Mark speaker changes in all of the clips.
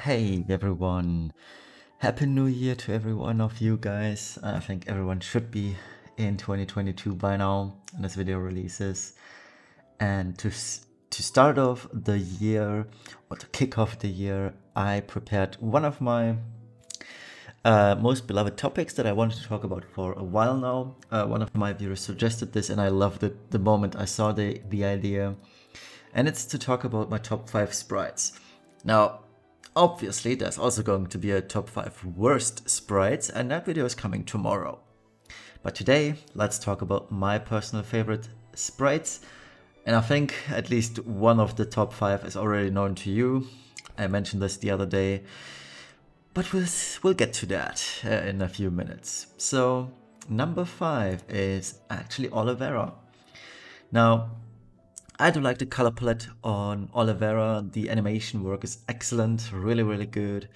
Speaker 1: Hey everyone, Happy New Year to every one of you guys. I think everyone should be in 2022 by now when this video releases. And to start off the year, or to kick off the year, I prepared one of my most beloved topics that I wanted to talk about for a while now. One of my viewers suggested this and I loved it the moment I saw the idea. And it's to talk about my top 5 sprites. Now, obviously, there's also going to be a top 5 worst sprites, and that video is coming tomorrow. But today, let's talk about my personal favorite sprites. And I think at least one of the top 5 is already known to you. I mentioned this the other day, but we'll get to that in a few minutes. So, number 5 is actually Oliveira. Now, I do like the color palette on Oliveira. The animation work is excellent, really good.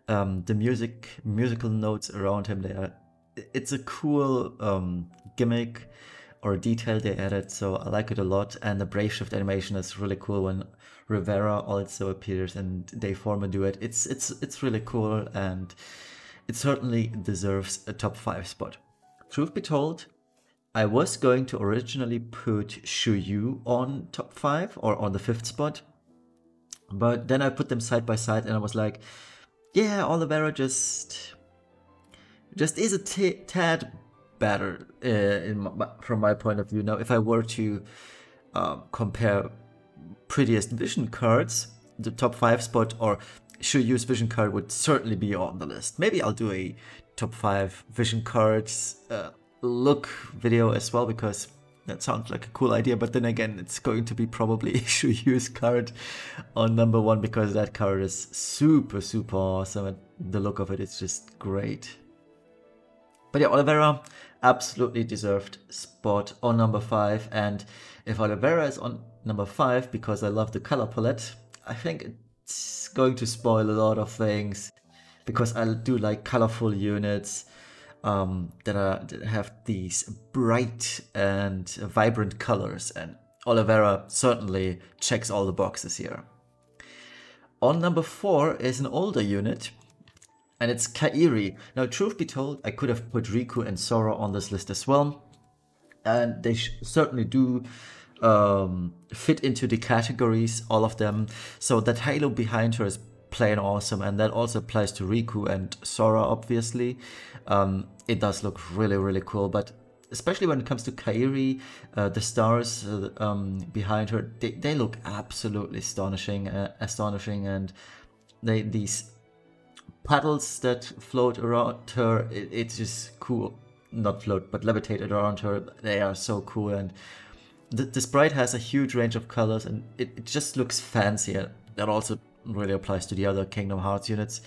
Speaker 1: The musical notes around him, it's a cool gimmick or detail they added, so I like it a lot. And the brave shift animation is really cool when Rivera also appears and they form a duet. It's really cool, and it certainly deserves a top 5 spot. Truth be told, I was going to originally put Shuyu on top 5 or on the 5th spot, but then I put them side by side and I was like, yeah, Oliveira just is a tad better from my point of view. Now, if I were to compare prettiest vision cards, the top 5 spot or Shuyu's vision card would certainly be on the list. Maybe I'll do a top 5 vision cards look video as well, because that sounds like a cool idea, but then again it's going to be probably Shuyu's card on number 1, because that card is super awesome and the look of it is just great. But yeah, Oliveira absolutely deserved spot on number 5, and if Oliveira is on number 5 because I love the color palette, I think it's going to spoil a lot of things, because I do like colorful units that have these bright and vibrant colors, and Oliveira certainly checks all the boxes here. On number 4 is an older unit, and it's Kairi. Now, truth be told, I could have put Riku and Sora on this list as well, and they certainly do fit into the categories, all of them. So that halo behind her is plain awesome, and that also applies to Riku and Sora, obviously. It does look really cool, but especially when it comes to Kairi, the stars behind her, they look absolutely astonishing, and these paddles that float around her, it's just cool. Not float, but levitate around her. They are so cool, and the sprite has a huge range of colors, and it just looks fancy. And that also really applies to the other Kingdom Hearts units.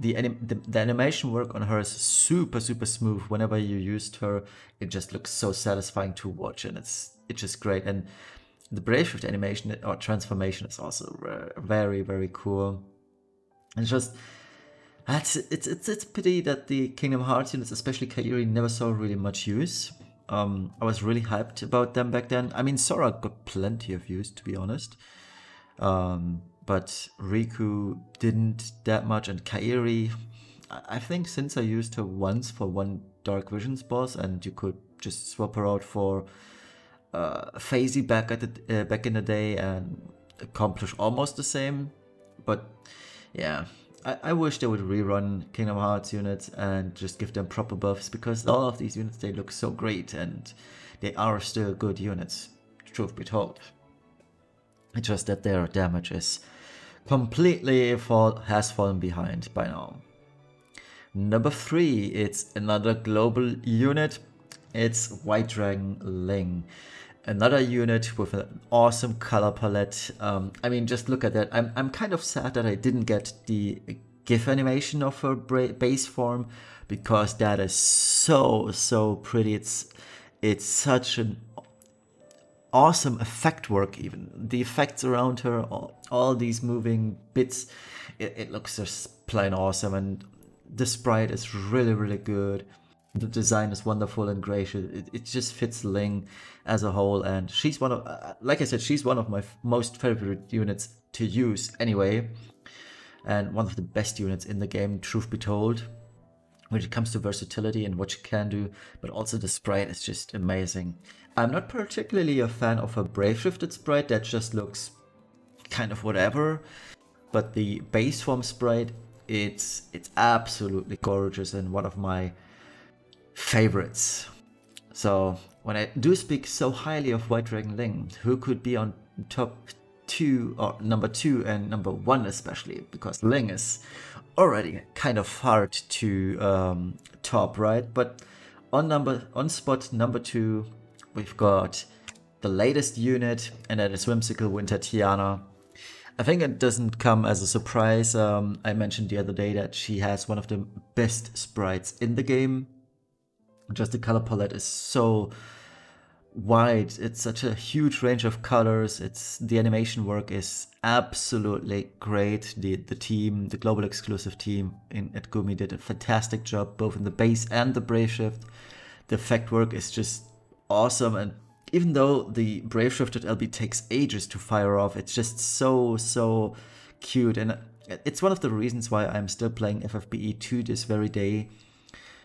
Speaker 1: The animation work on her is super smooth. Whenever you used her, it just looks so satisfying to watch, and it's just great. And the brave shift animation or transformation is also very cool. And just it's a pity that the Kingdom Hearts units, especially Kairi, never saw really much use. I was really hyped about them back then. I mean, Sora got plenty of use, to be honest. But Riku didn't that much, and Kairi, I think since I used her once for one Dark Visions boss, and you could just swap her out for Phasey back in the day and accomplish almost the same. But yeah, I wish they would rerun Kingdom Hearts units and just give them proper buffs, because all of these units, they look so great and they are still good units, truth be told. It's just that their damage is completely has fallen behind by now. Number 3, it's another global unit. It's White Dragon Ling. Another unit with an awesome color palette. I mean, just look at that. I'm kind of sad that I didn't get the GIF animation of her base form, because that is so pretty. It's such an awesome effect work. Even the effects around her, all these moving bits, it looks just plain awesome, and the sprite is really good. The design is wonderful and gracious. It just fits Ling as a whole, and she's one of, like I said, she's one of my most favorite units to use anyway. and one of the best units in the game, truth be told, when it comes to versatility and what you can do, but also the sprite is just amazing. I'm not particularly a fan of a brave shifted sprite, that just looks kind of whatever, but the base form sprite, it's absolutely gorgeous and one of my favorites. So when I do speak so highly of White Dragon Ling, who could be on top 2 or number 2 and number 1 especially, because Ling is already kind of hard to top, right? But on spot number 2 we've got the latest unit, and that is Whimsical Winter Tiana. I think it doesn't come as a surprise. I mentioned the other day that she has one of the best sprites in the game. Just the color palette is so wide. It's such a huge range of colors. The animation work is absolutely great. The team, the global exclusive team at Gumi did a fantastic job, both in the base and the Brave Shift. The effect work is just awesome, and even though the Brave Shifted LB takes ages to fire off, it's just so cute, and it's one of the reasons why I'm still playing FFBE to this very day,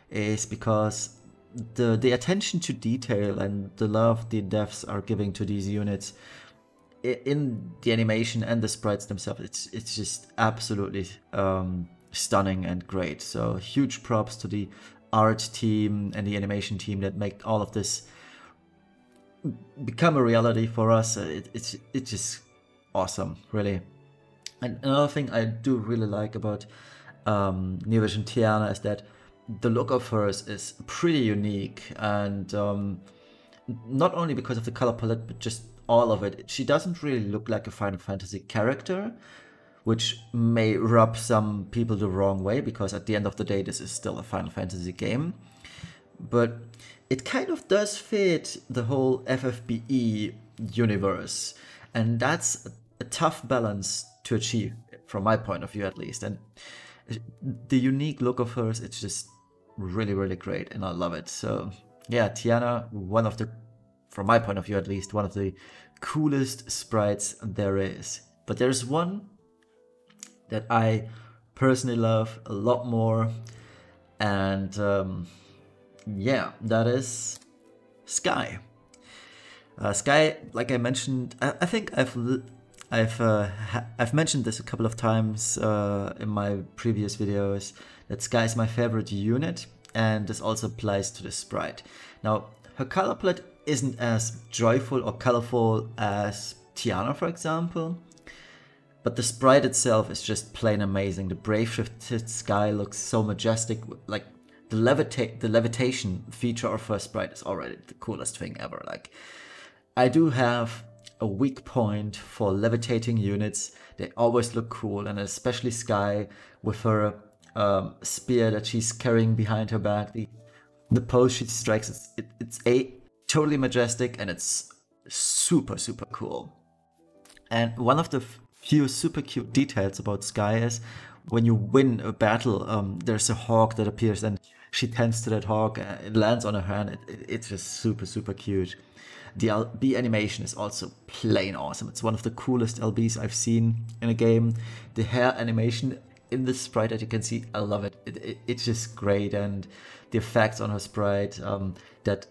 Speaker 1: is because the attention to detail and the love the devs are giving to these units in the animation and the sprites themselves, it's just absolutely stunning and great. So huge props to the art team and the animation team that make all of this become a reality for us. It's just awesome, really. And another thing I do really like about New Vision Tiana is that the look of hers is pretty unique, and not only because of the color palette, but just all of it. She doesn't really look like a Final Fantasy character, which may rub some people the wrong way, because at the end of the day this is still a Final Fantasy game. But it kind of does fit the whole FFBE universe, and that's a tough balance to achieve, from my point of view at least. And the unique look of hers, it's just really great, and I love it. So yeah, Tiana, one of the, from my point of view at least, one of the coolest sprites there is. But there's one that I personally love a lot more, and yeah, that is Sky. Sky, like I mentioned, I think I've mentioned this a couple of times in my previous videos, that Sky is my favorite unit, and this also applies to the sprite. Now, her color palette isn't as joyful or colorful as Tiana, for example, but the sprite itself is just plain amazing. The Brave Shifted Sky looks so majestic. Like the levitation feature of her sprite is already the coolest thing ever. Like, I do have a weak point for levitating units. They always look cool, and especially Sky with her spear that she's carrying behind her back. The pose she strikes, it's totally majestic, and it's super cool. And one of the few super cute details about Sky is when you win a battle, there's a hawk that appears, and she tends to that hawk, it lands on her hand. It's just super cute. The LB animation is also plain awesome. It's one of the coolest LBs I've seen in a game. The hair animation in the sprite that you can see, I love it. It's just great, and the effects on her sprite, that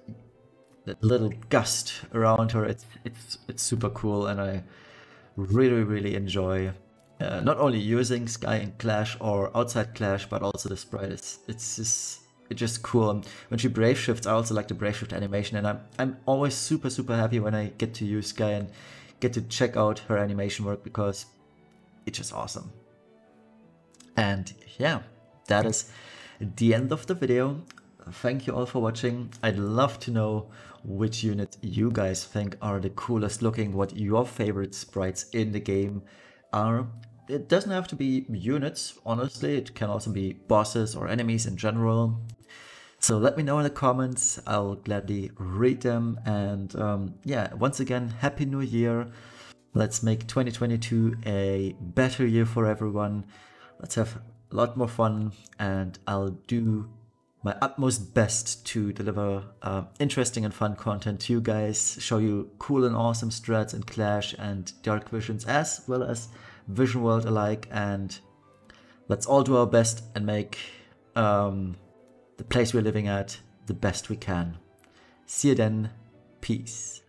Speaker 1: little gust around her, it's super cool, and I really enjoy not only using Sky in Clash or outside Clash, but also the sprite. It's just cool. And when she brave shifts, I also like the brave shift animation, and I'm always super happy when I get to use Sky and get to check out her animation work, because it's just awesome. And yeah, that is the end of the video. Thank you all for watching. I'd love to know which unit you guys think are the coolest looking, what your favorite sprites in the game are. It doesn't have to be units, honestly. It can also be bosses or enemies in general. So let me know in the comments. I'll gladly read them. And yeah, once again, Happy New Year. Let's make 2022 a better year for everyone. Let's have a lot more fun, and I'll do my utmost best to deliver interesting and fun content to you guys, show you cool and awesome strats in Clash and Dark Visions, as well as Vision World alike. And let's all do our best and make the place we're living at the best we can. See you then. Peace.